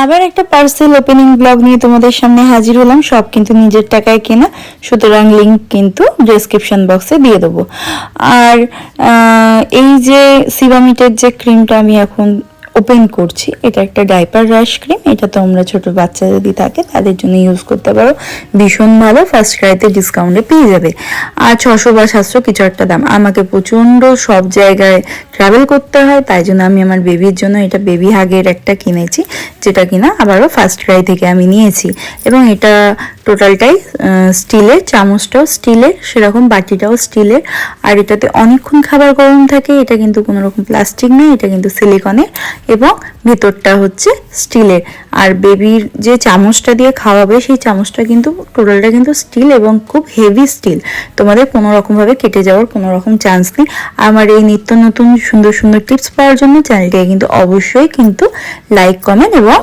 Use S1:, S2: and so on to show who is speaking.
S1: আবার একটা parcel opening blog নিয়ে তোমাদের সামনে হাজির হলাম। সব কিন্তু নিজের টাকায় কেনা, সুতরাং লিংক কিন্তু ডেসক্রিপশন বক্সে দিয়ে দেবো। আর এই যে সিবামিটের যে ক্রিমটা আমি এখন ওপেন করছি, এটা একটা ডাইপার র্যাশ ক্রিম। এটা তোমরা ছোট বাচ্চা যদি থাকে তাদের জন্য ইউজ করতে পারো, ভীষণ ভালো। ফার্স্ট ক্রাইতে ডিসকাউন্টে পেয়ে যাবে। আর 600 বা 700 কিছু একটা দাম। আমাকে প্রচণ্ড সব জায়গায় ট্রাভেল করতে হয়, তাই জন্য আমি আমার বেবির জন্য এটা বেবি হাগের একটা কিনেছি, যেটা কিনা আবারও ফার্স্ট ক্রাই থেকে আমি নিয়েছি। এবং এটা টোটালটাই স্টিলের, চামচটাও স্টিলের, সেরকম বাটিটাও স্টিলের। আর এটাতে অনেকক্ষণ খাবার গরম থাকে। এটা কিন্তু কোনো রকম প্লাস্টিক নেই, এটা কিন্তু সিলিকনের এবং ভেতরটা হচ্ছে স্টিলের। আর বেবির যে চামচটা দিয়ে খাওয়াবে সেই চামচটা কিন্তু টোটালটা কিন্তু স্টিল এবং খুব হেভি স্টিল। তোমাদের কোনো রকমভাবে কেটে যাওয়ার কোনো রকম চান্স নেই। আমার এই নিত্য নতুন সুন্দর সুন্দর টিপস পাওয়ার জন্য চ্যানেলটাকে কিন্তু অবশ্যই কিন্তু লাইক, কমেন্ট এবং